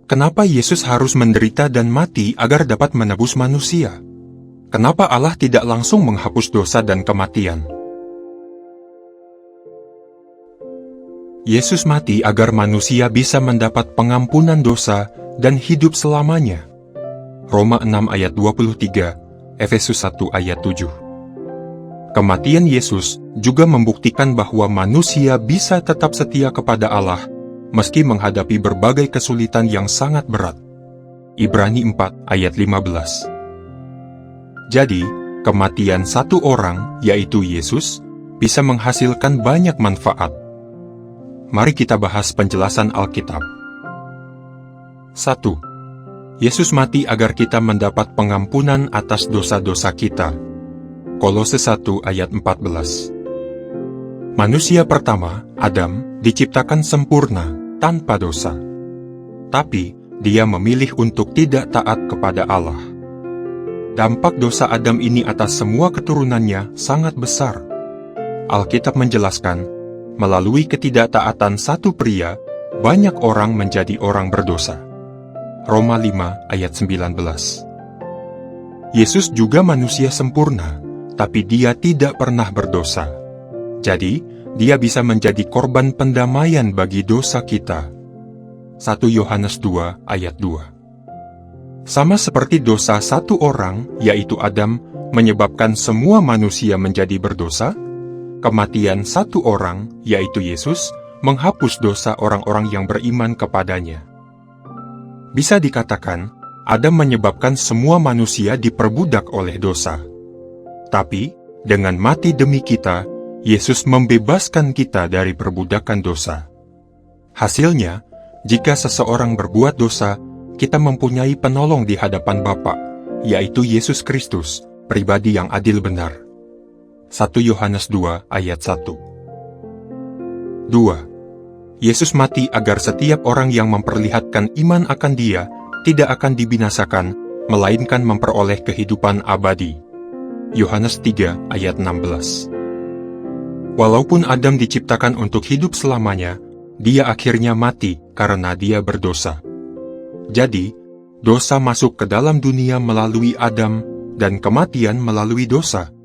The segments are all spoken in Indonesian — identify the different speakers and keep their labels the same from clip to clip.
Speaker 1: Kenapa Yesus harus menderita dan mati agar dapat menebus manusia? Kenapa Allah tidak langsung menghapus dosa dan kematian? Yesus mati agar manusia bisa mendapat pengampunan dosa dan hidup selamanya. Roma 6 ayat 23, Efesus 1 ayat 7. Kematian Yesus juga membuktikan bahwa manusia bisa tetap setia kepada Allah meski menghadapi berbagai kesulitan yang sangat berat. Ibrani 4 ayat 15. Jadi, kematian satu orang, yaitu Yesus, bisa menghasilkan banyak manfaat. Mari kita bahas penjelasan Alkitab. 1. Yesus mati agar kita mendapat pengampunan atas dosa-dosa kita. Kolose 1 ayat 14. Manusia pertama, Adam, diciptakan sempurna, tanpa dosa. Tapi, dia memilih untuk tidak taat kepada Allah. Dampak dosa Adam ini atas semua keturunannya sangat besar. Alkitab menjelaskan, melalui ketidaktaatan satu pria, banyak orang menjadi orang berdosa. Roma 5 ayat 19. Yesus juga manusia sempurna, tapi dia tidak pernah berdosa. Jadi, dia bisa menjadi korban pendamaian bagi dosa kita. 1 Yohanes 2 ayat 2. Sama seperti dosa satu orang, yaitu Adam, menyebabkan semua manusia menjadi berdosa, kematian satu orang, yaitu Yesus, menghapus dosa orang-orang yang beriman kepadanya. Bisa dikatakan, Adam menyebabkan semua manusia diperbudak oleh dosa. Tapi, dengan mati demi kita, Yesus membebaskan kita dari perbudakan dosa. Hasilnya, jika seseorang berbuat dosa, kita mempunyai penolong di hadapan Bapa, yaitu Yesus Kristus, pribadi yang adil benar. 1 Yohanes 2 ayat 1. 2. Yesus mati agar setiap orang yang memperlihatkan iman akan Dia tidak akan dibinasakan, melainkan memperoleh kehidupan abadi. Yohanes 3 ayat 16. Walaupun Adam diciptakan untuk hidup selamanya, dia akhirnya mati karena dia berdosa. Jadi, dosa masuk ke dalam dunia melalui Adam dan kematian melalui dosa.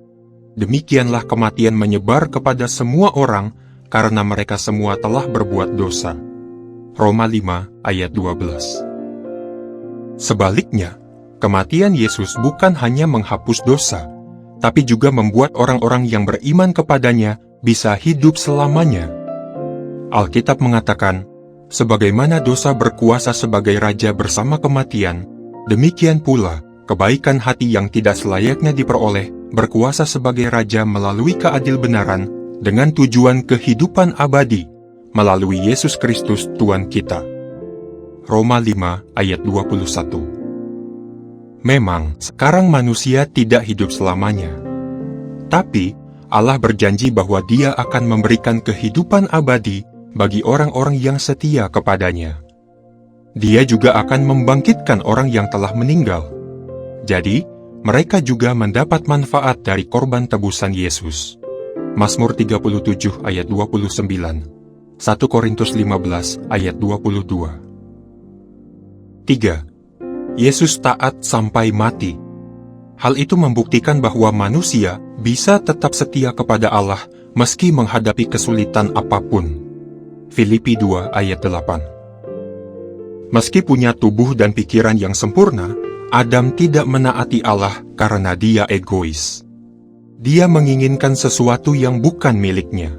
Speaker 1: Demikianlah kematian menyebar kepada semua orang karena mereka semua telah berbuat dosa. Roma 5 ayat 12. Sebaliknya, kematian Yesus bukan hanya menghapus dosa, tapi juga membuat orang-orang yang beriman kepadanya bisa hidup selamanya. Alkitab mengatakan, sebagaimana dosa berkuasa sebagai raja bersama kematian, demikian pula kebaikan hati yang tidak selayaknya diperoleh berkuasa sebagai raja melalui keadilbenaran dengan tujuan kehidupan abadi melalui Yesus Kristus Tuhan kita. Roma 5 ayat 21. Memang, sekarang manusia tidak hidup selamanya. Tapi, Allah berjanji bahwa Dia akan memberikan kehidupan abadi bagi orang-orang yang setia kepadanya. Dia juga akan membangkitkan orang yang telah meninggal. Jadi, mereka juga mendapat manfaat dari korban tebusan Yesus. Mazmur 37 ayat 29, 1 Korintus 15 ayat 22. 3. Yesus taat sampai mati. Hal itu membuktikan bahwa manusia bisa tetap setia kepada Allah meski menghadapi kesulitan apapun. Filipi 2 ayat 8. Meski punya tubuh dan pikiran yang sempurna, Adam tidak menaati Allah karena dia egois. Dia menginginkan sesuatu yang bukan miliknya.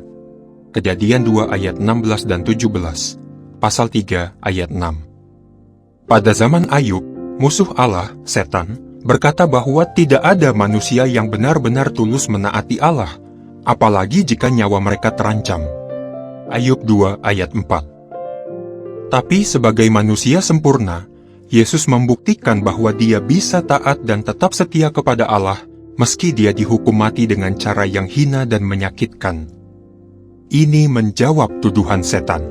Speaker 1: Kejadian 2 ayat 16 dan 17, pasal 3 ayat 6. Pada zaman Ayub, musuh Allah, setan, berkata bahwa tidak ada manusia yang benar-benar tulus menaati Allah, apalagi jika nyawa mereka terancam. Ayub 2 ayat 4. Tapi sebagai manusia sempurna, Yesus membuktikan bahwa Dia bisa taat dan tetap setia kepada Allah, meski Dia dihukum mati dengan cara yang hina dan menyakitkan. Ini menjawab tuduhan setan.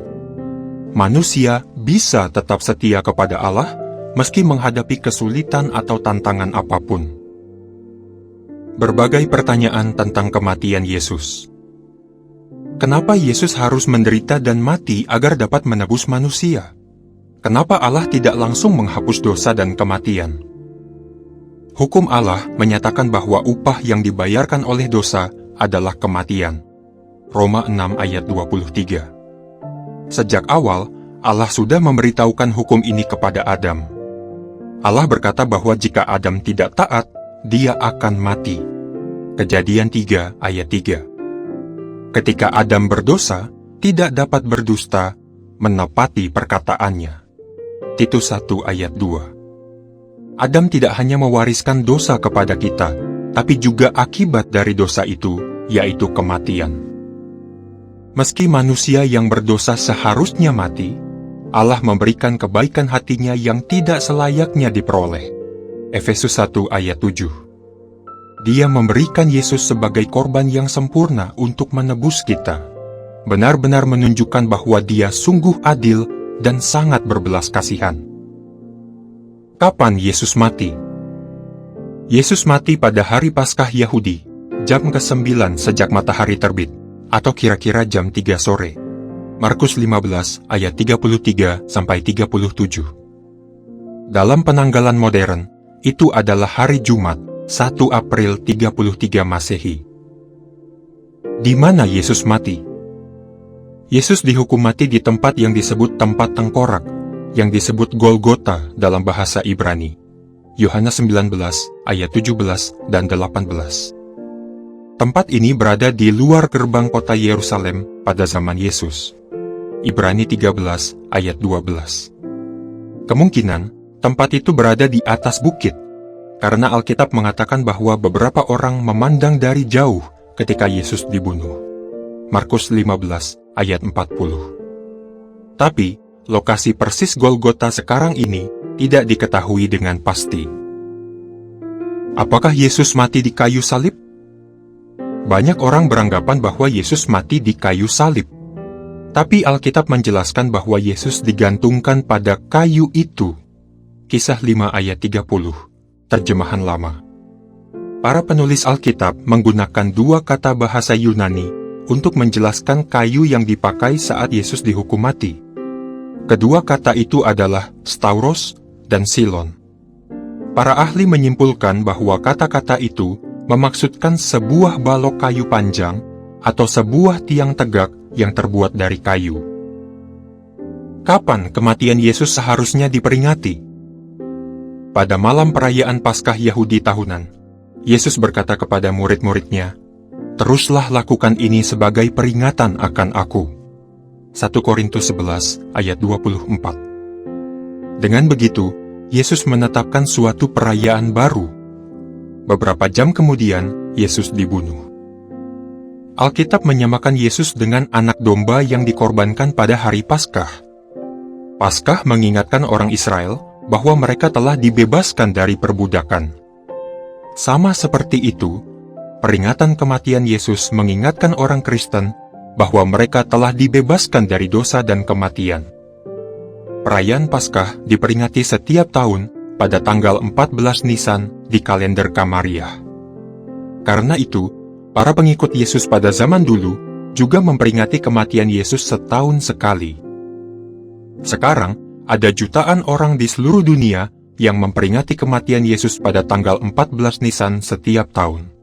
Speaker 1: Manusia bisa tetap setia kepada Allah, meski menghadapi kesulitan atau tantangan apapun. Berbagai pertanyaan tentang kematian Yesus. Kenapa Yesus harus menderita dan mati agar dapat menebus manusia? kenapa Allah tidak langsung menghapus dosa dan kematian? Hukum Allah menyatakan bahwa upah yang dibayarkan oleh dosa adalah kematian. Roma 6 ayat 23. Sejak awal, Allah sudah memberitahukan hukum ini kepada Adam. Allah berkata bahwa jika Adam tidak taat, dia akan mati. Kejadian 3 ayat 3. Ketika Adam berdosa, tidak dapat berdusta, menepati perkataannya. Titus 1 ayat 2. Adam tidak hanya mewariskan dosa kepada kita, tapi juga akibat dari dosa itu, yaitu kematian. Meski manusia yang berdosa seharusnya mati, Allah memberikan kebaikan hatinya yang tidak selayaknya diperoleh. Efesus 1 ayat 7. Dia memberikan Yesus sebagai korban yang sempurna untuk menebus kita. Benar-benar menunjukkan bahwa Dia sungguh adil dan sangat berbelas kasihan. Kapan Yesus mati? Yesus mati pada hari Paskah Yahudi, jam ke-9 sejak matahari terbit, atau kira-kira jam 3 sore. Markus 15 ayat 33-37. Dalam penanggalan modern, itu adalah hari Jumat, 1 April 33 Masehi. Di mana Yesus mati? Yesus dihukum mati di tempat yang disebut tempat tengkorak, yang disebut Golgota dalam bahasa Ibrani. Yohanes 19 ayat 17 dan 18. Tempat ini berada di luar gerbang kota Yerusalem pada zaman Yesus. Ibrani 13 ayat 12. Kemungkinan tempat itu berada di atas bukit, karena Alkitab mengatakan bahwa beberapa orang memandang dari jauh ketika Yesus dibunuh. Markus 15 ayat 40. Tapi, lokasi persis Golgota sekarang ini tidak diketahui dengan pasti. Apakah Yesus mati di kayu salib? Banyak orang beranggapan bahwa Yesus mati di kayu salib. Tapi Alkitab menjelaskan bahwa Yesus digantungkan pada kayu itu. Kisah 5 ayat 30, terjemahan lama. Para penulis Alkitab menggunakan dua kata bahasa Yunani untuk menjelaskan kayu yang dipakai saat Yesus dihukum mati. Kedua kata itu adalah stauros dan silon. Para ahli menyimpulkan bahwa kata-kata itu memaksudkan sebuah balok kayu panjang atau sebuah tiang tegak yang terbuat dari kayu. Kapan kematian Yesus seharusnya diperingati? Pada malam perayaan Paskah Yahudi tahunan, Yesus berkata kepada murid-muridnya, "Teruslah lakukan ini sebagai peringatan akan Aku." 1 Korintus 11 ayat 24. Dengan begitu, Yesus menetapkan suatu perayaan baru. Beberapa jam kemudian, Yesus dibunuh. Alkitab menyamakan Yesus dengan anak domba yang dikorbankan pada hari Paskah. Paskah mengingatkan orang Israel bahwa mereka telah dibebaskan dari perbudakan. Sama seperti itu, peringatan kematian Yesus mengingatkan orang Kristen bahwa mereka telah dibebaskan dari dosa dan kematian. Perayaan Paskah diperingati setiap tahun pada tanggal 14 Nisan di kalender Kamariah. Karena itu, para pengikut Yesus pada zaman dulu juga memperingati kematian Yesus setahun sekali. Sekarang, ada jutaan orang di seluruh dunia yang memperingati kematian Yesus pada tanggal 14 Nisan setiap tahun.